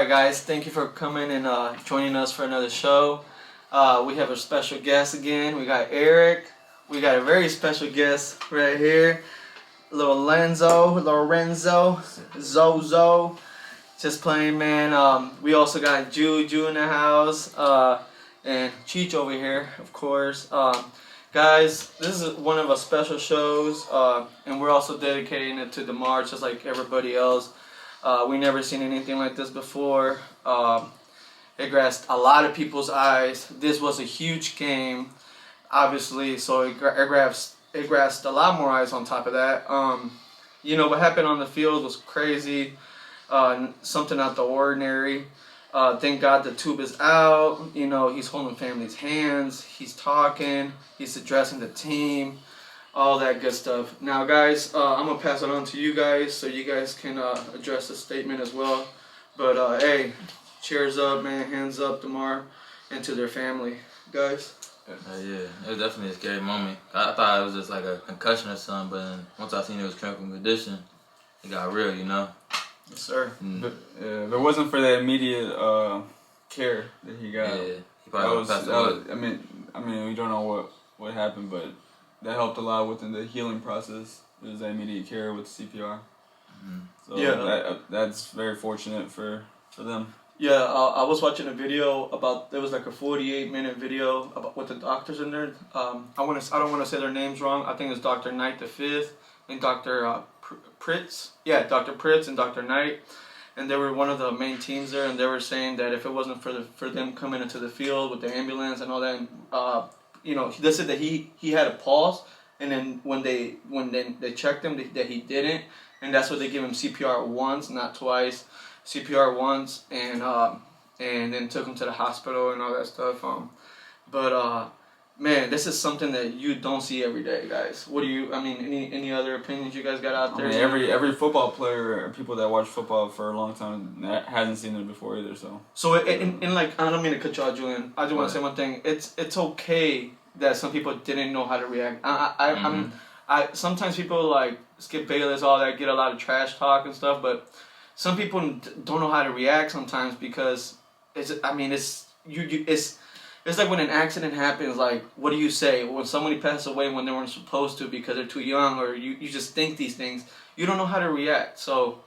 Alright guys, thank you for coming and joining us for another show. We have a special guest again. We got Eric. We got a very special guest right here. Lorenzo, Zozo. Just playing, man. We also got Juju in the house. And Cheech over here, of course. Guys, this is one of our special shows. And we're also dedicating it to Damar, just like everybody else. We never seen anything like this before. It grasped a lot of people's eyes. This was a huge game, obviously, so it grasped a lot more eyes on top of that. You know, what happened on the field was crazy, something out the ordinary. Thank God the tube is out. You know, he's holding family's hands, he's talking, he's addressing the team, all that good stuff. Now guys, I'm gonna pass it on to you guys so you guys can address the statement as well. But hey, cheers up, man, hands up, Damar, and to their family, guys. Yeah, it was definitely a scary moment. I thought it was just like a concussion or something, but then once I seen it was critical condition, it got real, you know? Yes, sir. But, if it wasn't for that immediate care that he got, yeah, he probably passed away. I mean, we don't know what happened, but that helped a lot within the healing process. It was that immediate care with CPR. Mm-hmm. So yeah, that's very fortunate for them. Yeah, I was watching a video about, there was like a 48-minute video about with the doctors in there. I don't want to say their names wrong. I think it's Dr. Knight the Fifth and Dr. Pritz. Yeah, Dr. Pritz and Dr. Knight, and they were one of the main teams there. And they were saying that if it wasn't for them coming into the field with the ambulance and all that, you know, they said that he had a pulse, and then when they checked him that he didn't, and that's why they give him CPR once, not twice. CPR once, and then took him to the hospital and all that stuff. Man, this is something that you don't see every day, guys. What do you? I mean, any other opinions you guys got out there? I mean, every football player or people that watch football for a long time hasn't seen it before either. So in like, I don't mean to cut you out, Julian. I just want to say one thing. It's okay that some people didn't know how to react. I mean, sometimes people like Skip Bayless, all that, get a lot of trash talk and stuff, but some people don't know how to react sometimes because it's like when an accident happens, like, what do you say? When somebody passes away when they weren't supposed to because they're too young, or you just think these things, you don't know how to react. So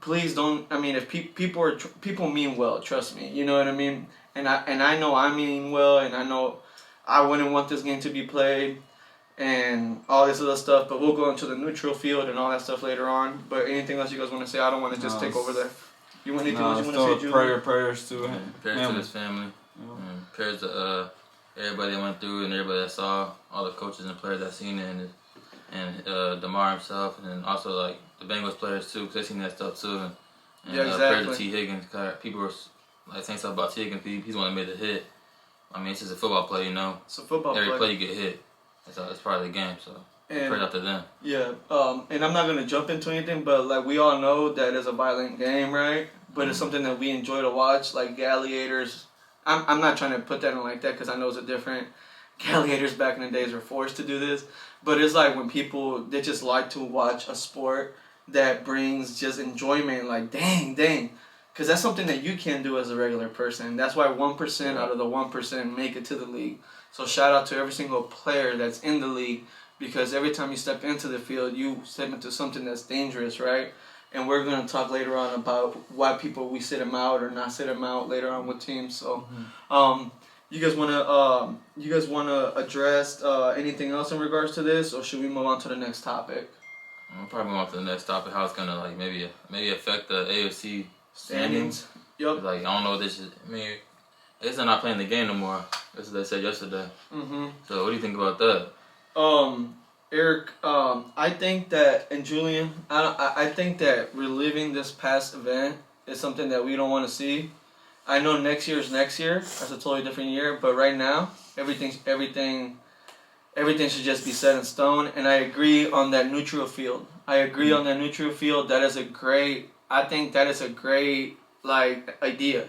please don't, I mean, if people mean well, trust me, you know what I mean? And I know I mean well, and I know I wouldn't want this game to be played and all this other stuff, but we'll go into the neutral field and all that stuff later on. But anything else you guys want to say? I don't want to just take over there. You want anything else you want to say, Julie? Prayers to him. Prayers to his family. Prayers to everybody that went through and everybody that saw, all the coaches and players that seen it, and Damar himself, and then also like the Bengals players too, because they seen that stuff too. And yeah, exactly. Prayers to T. Higgins. People were like saying stuff about T. Higgins. He's the one that made the hit. I mean, it's just a football play, you know. It's a football play. Every play you get hit. It's part of the game, so prayers out to them. Yeah, and I'm not going to jump into anything, but like we all know that it's a violent game, right? But it's something that we enjoy to watch, like gladiators. I'm not trying to put that in like that because I know it's a different, gladiators back in the days were forced to do this. But it's like when people, they just like to watch a sport that brings just enjoyment, like dang. Because that's something that you can't do as a regular person. That's why 1% out of the 1% make it to the league. So shout out to every single player that's in the league, because every time you step into the field, you step into something that's dangerous, right? And we're going to talk later on about why we sit them out or not sit them out later on with teams. So you guys want to address anything else in regards to this, or should we move on to the next topic? We'll probably move on to the next topic, how it's going to like maybe affect the AFC standings. Yep. Like, I don't know what this is. I mean, they're not playing the game no more. That's what they said yesterday. Mm-hmm. So what do you think about that? Eric, I think that, and Julian, I think that reliving this past event is something that we don't want to see. I know next year is next year. That's a totally different year. But right now, everything should just be set in stone. And I agree on that neutral field. That is a great. I think that is a great idea,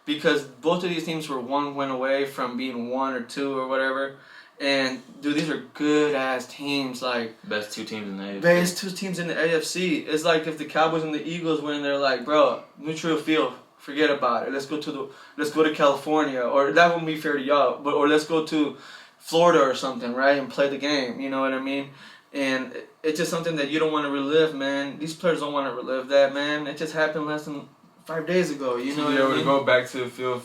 because both of these teams were one win away from being 1 or 2 or whatever. And dude, these are good ass teams. Like best two teams in the AFC. Best two teams in the AFC. It's like if the Cowboys and the Eagles were in there, like, bro, neutral field, Forget about it. Let's go to California, or that wouldn't be fair to y'all. But or let's go to Florida or something, right, and play the game. You know what I mean? And it's just something that you don't want to relive, man. These players don't want to relive that, man. It just happened less than 5 days ago. You know what I mean? To go back to the field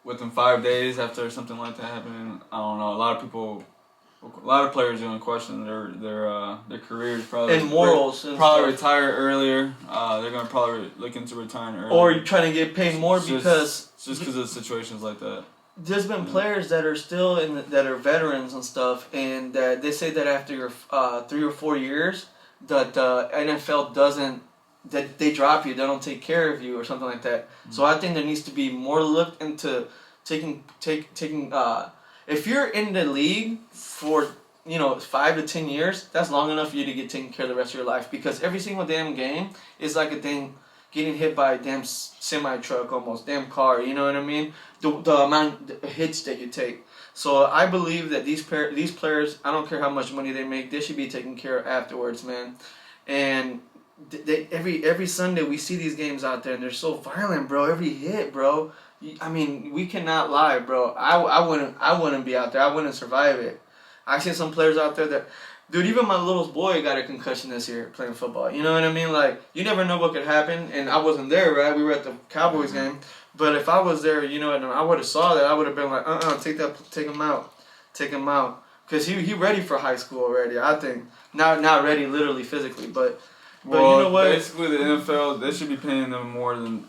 within 5 days after something like that happening, I don't know. A lot of players are going to question their careers, probably, and morals, and probably stuff. retire earlier. They're going to probably look into retiring earlier. Or you're trying to get paid more because of situations like that. There's been players that are still that are veterans and stuff, and they say that after your 3 or 4 years, that the NFL that they drop you, they don't take care of you or something like that. Mm-hmm. So I think there needs to be more looked into taking. If you're in the league for 5 to 10 years, that's long enough for you to get taken care of the rest of your life, because every single damn game is like a thing. Getting hit by a damn semi-truck almost, damn car, you know what I mean? The amount of hits that you take. So I believe that these players, I don't care how much money they make, they should be taken care of afterwards, man. And every Sunday we see these games out there, and they're so violent, bro. Every hit, bro. I mean, we cannot lie, bro. I wouldn't be out there. I wouldn't survive it. I've seen some players out there that... Dude, even my little boy got a concussion this year playing football. You know what I mean? Like, you never know what could happen. And I wasn't there, right? We were at the Cowboys game. But if I was there, and I would have saw that, I would have been like, take him out. Take him out. Because he ready for high school already, I think. Not ready literally physically, but you know what? Basically, the NFL, they should be paying them more than...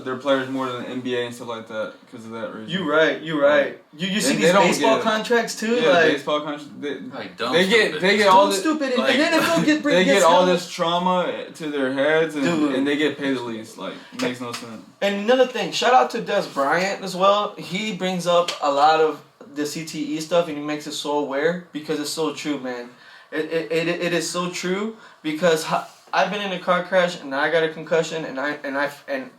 their players more than the NBA and stuff like that because of that reason. You're right. You see these baseball contracts too. Yeah, like baseball contracts. They get all this stupid. Like, and then NFL they get all this trauma to their heads, and they get paid the least. Like, it makes no sense. And another thing, shout out to Des Bryant as well. He brings up a lot of the CTE stuff, and he makes it so aware because it's so true, man. It is so true because. I've been in a car crash and I got a concussion and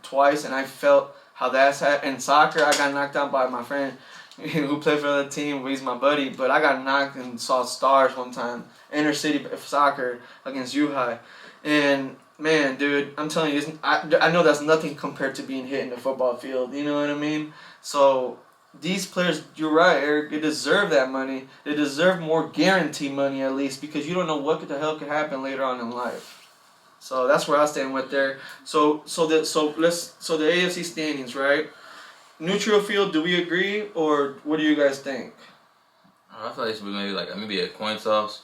twice, and I felt how that's happened. In soccer, I got knocked out by my friend who played for the team. He's my buddy, but I got knocked and saw stars one time, inner city soccer against U-High, and man, dude, I'm telling you, I know that's nothing compared to being hit in the football field. You know what I mean? So these players, you're right, Eric. They deserve that money. They deserve more guarantee money at least, because you don't know what the hell could happen later on in life. So that's where I stand with there. So the AFC standings, right? Neutral field, do we agree, or what do you guys think? I feel like it should be maybe a coin toss.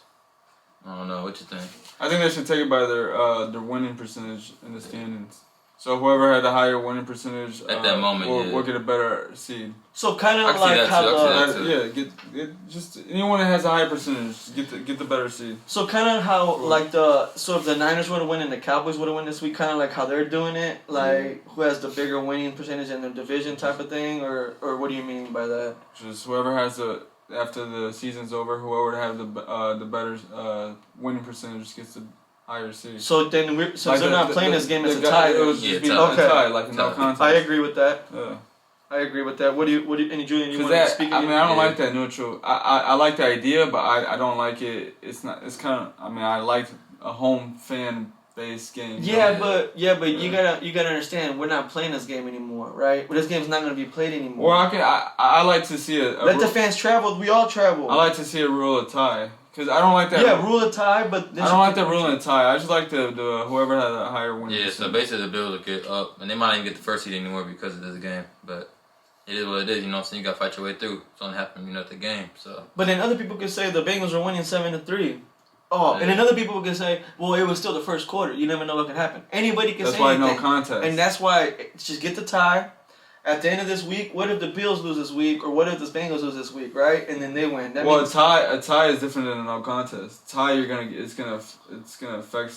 I don't know. What you think? I think they should take it by their winning percentage in the standings. So whoever had the higher winning percentage at that moment will get a better seed. So kind of like how get just anyone that has a higher percentage get the better seed. So kind of how like if the Niners would have won and the Cowboys would have won this week, kind of like how they're doing it, like who has the bigger winning percentage in their division type of thing, or what do you mean by that? Just whoever has after the season's over, whoever have the better winning percentage gets the higher seed. So then since they're not playing this game, it's a tie. It was just a tie, like no contest. I agree with that. Yeah. I agree with that. What do you, and Julian, you want to speak? I don't like that neutral. I like the idea, but I don't like it. It's kind of. I like a home fan based game. Yeah, but you gotta understand, we're not playing this game anymore, right? This game's not gonna be played anymore. Or I like to see let the fans travel. We all travel. I like to see a rule of tie. Because I don't like that. Yeah, rule of tie, but... I don't like that rule of tie. I just like the whoever has a higher win. Yeah, so basically the Bills will get up, and they might not even get the first seed anymore because of this game. But it is what it is, so you got to fight your way through. It's only happening, at the game, so... But then other people could say the Bengals are winning 7-3. Oh, yeah. And then other people could say, well, it was still the first quarter. You never know what could happen. Anybody can say anything. That's why no contest. And that's why, just get the tie. At the end of this week, what if the Bills lose this week, or what if the Bengals lose this week, right? And then they win. That means a tie is different than a no contest. Tie, it's gonna affect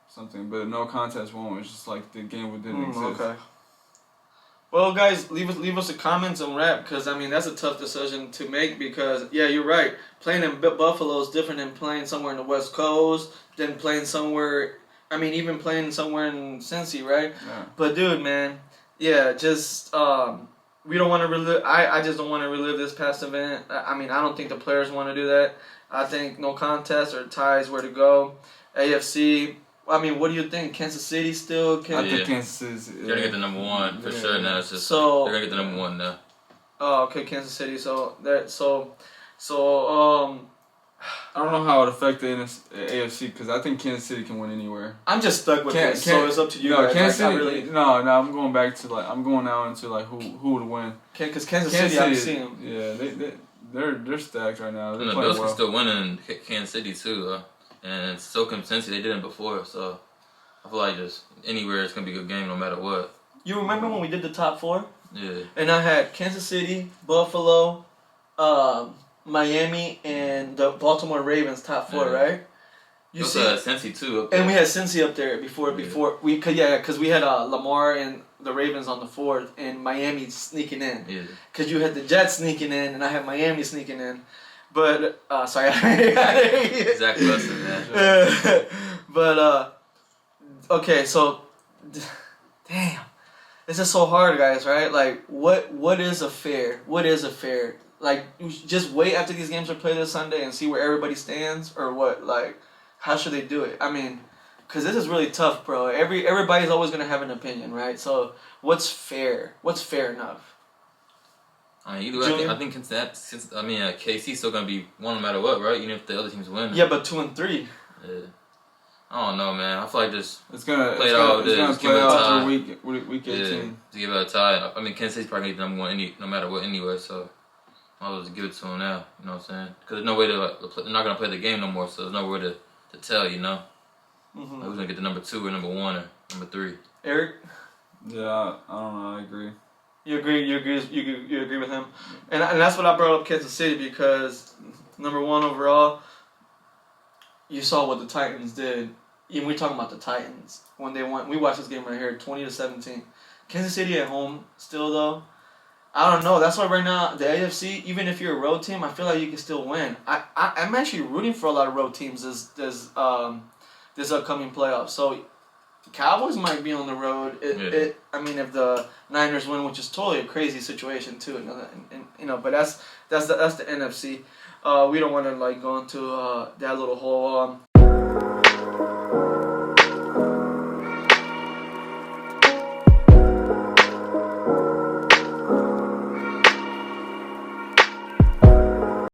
something, but a no contest won't. It's just like the game didn't exist. Okay. Well, guys, leave us a comments on rap, because that's a tough decision to make, because you're right. Playing in Buffalo is different than playing somewhere in the West Coast, than playing somewhere. Even playing somewhere in Cincy, right? Yeah. But dude, man. Yeah, just we don't want to relive. I just don't want to relive this past event. I don't think the players want to do that. I think no contest or ties where to go. AFC, I mean, what do you think? Kansas City still can. I think Kansas City's. They're gonna get the number one for sure now. It's just So- they're gonna get the number one now. Oh, okay, Kansas City. So that I don't know how it affect the AFC because I think Kansas City can win anywhere. I'm just stuck with this. So it's up to you. No, guys. Kansas Like, City. I really, No. I'm going back to I'm going now into who would win. because Kansas City, I've seen them. Yeah, they're stacked right now. They're And the playing Bills well. can still win in Kansas City too, and so can Cincy. They did it before, so I feel like just anywhere it's gonna be a good game no matter what. You remember when we did the top 4? Yeah. And I had Kansas City, Buffalo, Miami, and the Baltimore Ravens top 4, Yeah. right? You also had Cincy too up there. And we had Cincy up there before because we had Lamar and the Ravens on the 4th, and Miami sneaking in. Yeah. Because you had the Jets sneaking in, and I had Miami sneaking in. But sorry, Exactly listen, man. But okay, so damn, this is so hard, guys. Right? Like, what is a fair? What is a fair? Like, you should just wait after these games are played this Sunday and see where everybody stands, or what? Like, how should they do it? I mean, because this is really tough, bro. Everybody's always gonna have an opinion, right? So, what's fair? What's fair enough? I mean, either way, I think KC's still gonna be one no matter what, right? Even if the other teams win. Yeah, but 2 and 3. Yeah. I don't know, man. I feel like just It's gonna play it out. play Just give it a out tie. through week 18. Yeah, to give it a tie. I mean, Kansas City's probably gonna get the number one no matter what anyway. So I'll just give it to them now. You know what I'm saying? Because there's no way they're not gonna play the game no more. So there's no way to tell. You know, Mm-hmm. like, who's gonna get the number 2 or number 1 or number 3? Eric, Yeah, I don't know. I agree. you agree? You agree with him? And that's what I brought up Kansas City because number 1 overall. You saw what the Titans did. Even we talking about the Titans when they won. We watched this game right here, 20-17. Kansas City at home still though. I don't know. That's why right now the AFC, even if you're a road team, I feel like you can still win. I'm actually rooting for a lot of road teams this upcoming playoffs. So Cowboys might be on the road. I mean, if the Niners win, which is totally a crazy situation too, but that's the NFC. We don't want to go into that little hole.